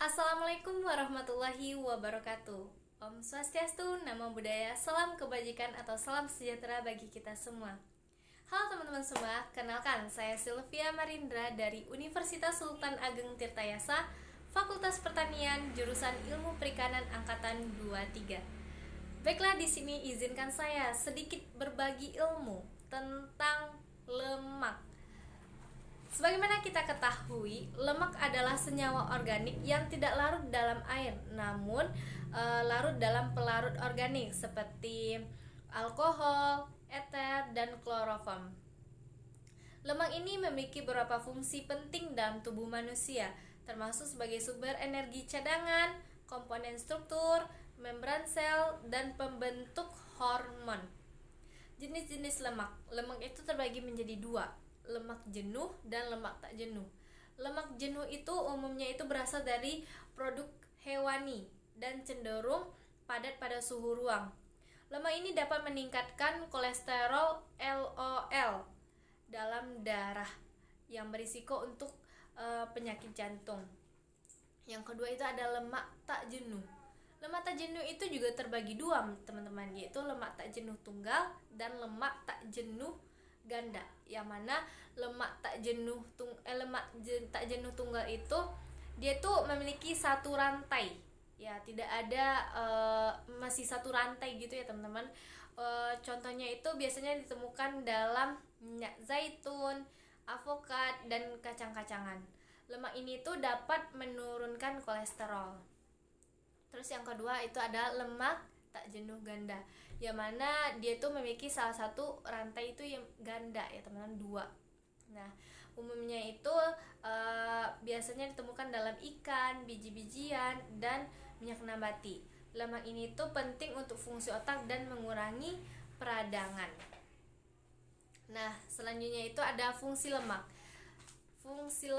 Assalamualaikum warahmatullahi wabarakatuh. Om Swastiastu, Namo Buddhaya, salam kebajikan atau salam sejahtera bagi kita semua. Halo teman-teman semua, kenalkan saya Sylvia Marindra dari Universitas Sultan Ageng Tirtayasa, Fakultas Pertanian, jurusan Ilmu Perikanan angkatan 23. Baiklah, di sini izinkan saya sedikit berbagi ilmu tentang lemak. Sebagaimana kita ketahui, lemak adalah senyawa organik yang tidak larut dalam air, namun larut dalam pelarut organik seperti alkohol, eter, dan kloroform. Lemak ini memiliki beberapa fungsi penting dalam tubuh manusia, termasuk sebagai sumber energi cadangan, komponen struktur, membran sel, dan pembentuk hormon. Jenis-jenis lemak. Lemak itu terbagi menjadi dua, lemak jenuh dan lemak tak jenuh. Lemak jenuh itu umumnya itu berasal dari produk hewani dan cenderung padat pada suhu ruang. Lemak ini dapat meningkatkan kolesterol LOL dalam darah yang berisiko untuk penyakit jantung. Yang kedua itu ada lemak tak jenuh. Lemak tak jenuh itu juga terbagi dua, teman-teman, yaitu lemak tak jenuh tunggal dan lemak tak jenuh ganda. Yang mana lemak tak jenuh tunggal itu dia tuh memiliki satu rantai. Ya, tidak ada masih satu rantai gitu ya, teman-teman. Contohnya itu biasanya ditemukan dalam minyak zaitun, avokat, dan kacang-kacangan. Lemak ini tuh dapat menurunkan kolesterol. Terus yang kedua itu ada lemak tak jenuh ganda, yang mana dia tuh memiliki salah satu rantai itu yang ganda ya teman-teman, dua. Nah, umumnya itu biasanya ditemukan dalam ikan, biji-bijian, dan minyak nabati. Lemak ini tuh penting untuk fungsi otak dan mengurangi peradangan. Nah, selanjutnya itu ada fungsi lemak. Fungsi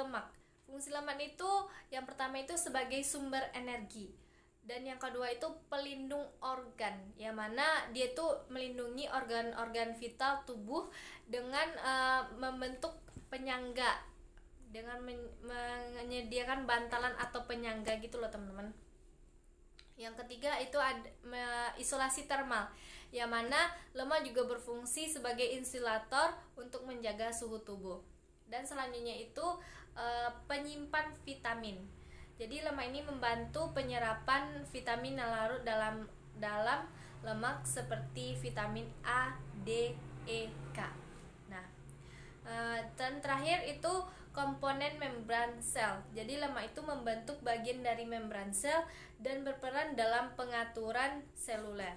lemak itu yang pertama itu sebagai sumber energi. Dan yang kedua itu pelindung organ, yang mana dia tuh melindungi organ-organ vital tubuh dengan membentuk penyangga, dengan menyediakan bantalan atau penyangga gitu loh teman-teman. Yang ketiga itu ada isolasi termal, yang mana lemak juga berfungsi sebagai insulator untuk menjaga suhu tubuh. Dan selanjutnya itu penyimpan vitamin. Jadi lemak ini membantu penyerapan vitamin yang larut dalam lemak seperti vitamin A, D, E, K. Nah, dan terakhir itu komponen membran sel. Jadi lemak itu membentuk bagian dari membran sel dan berperan dalam pengaturan seluler.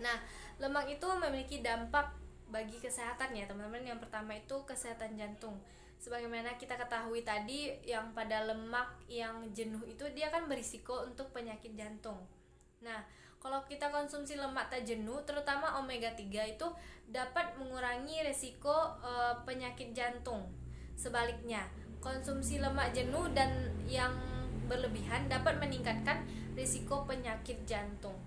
Nah, lemak itu memiliki dampak bagi kesehatan ya teman-teman. Yang pertama itu kesehatan jantung. Sebagaimana kita ketahui tadi, yang pada lemak yang jenuh itu dia kan berisiko untuk penyakit jantung. Nah, kalau kita konsumsi lemak tak jenuh, terutama omega 3 itu dapat mengurangi resiko penyakit jantung. Sebaliknya, konsumsi lemak jenuh dan yang berlebihan dapat meningkatkan risiko penyakit jantung.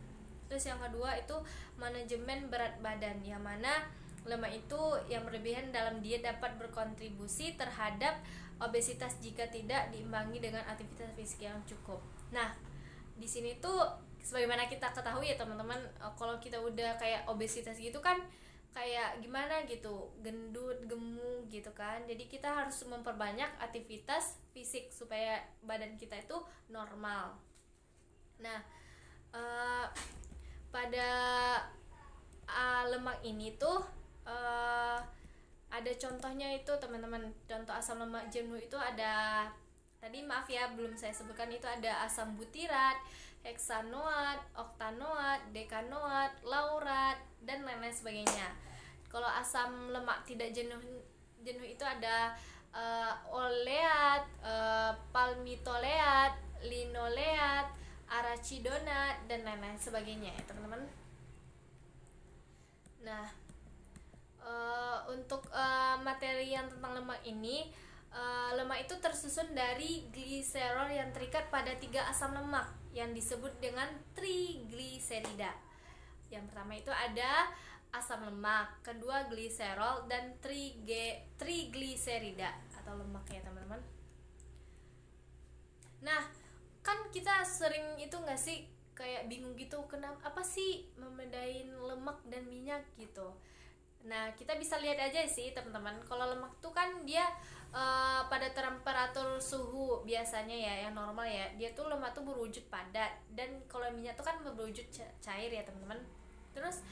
Terus yang kedua itu manajemen berat badan, yang mana lemak itu yang berlebihan dalam diet dapat berkontribusi terhadap obesitas jika tidak diimbangi dengan aktivitas fisik yang cukup. Nah, di sini tuh sebagaimana kita ketahui ya teman-teman, kalau kita udah kayak obesitas gitu kan kayak gimana gitu, gendut, gemuk gitu kan. Jadi kita harus memperbanyak aktivitas fisik supaya badan kita itu normal. Nah, pada lemak ini tuh ada contohnya itu teman-teman. Contoh asam lemak jenuh itu ada, tadi maaf ya belum saya sebutkan, itu ada asam butirat, heksanoat, oktanoat, dekanoat, laurat, dan lain-lain sebagainya. Kalau asam lemak tidak jenuh itu ada oleat, palmitoleat, linoleat, arachidonat, dan lain-lain sebagainya ya teman-teman. Nah, untuk materi yang tentang lemak ini, lemak itu tersusun dari gliserol yang terikat pada 3 asam lemak yang disebut dengan trigliserida. Yang pertama itu ada asam lemak, kedua gliserol, dan trigliserida atau lemak ya teman-teman. Nah, kita sering itu nggak sih, kayak bingung gitu, kenapa apa sih membedain lemak dan minyak gitu. Nah, kita bisa lihat aja sih teman-teman, kalau lemak tuh kan dia pada temperatur suhu biasanya ya yang normal ya, dia tuh lemak tuh berwujud padat, dan kalau minyak tuh kan berwujud cair ya teman-teman. Terus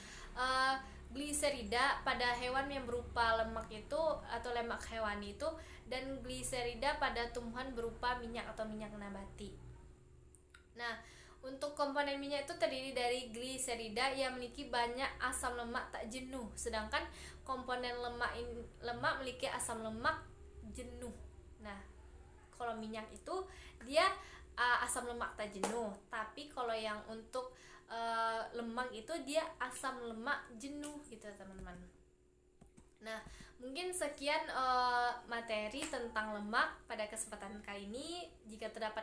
gliserida pada hewan yang berupa lemak itu atau lemak hewani itu, dan gliserida pada tumbuhan berupa minyak atau minyak nabati. Nah, untuk komponen minyak itu terdiri dari gliserida yang memiliki banyak asam lemak tak jenuh, sedangkan komponen lemak memiliki asam lemak jenuh. Nah, kalau minyak itu dia asam lemak tak jenuh, tapi kalau yang untuk lemak itu dia asam lemak jenuh gitu teman-teman. Nah, mungkin sekian materi tentang lemak pada kesempatan kali ini. Jika terdapat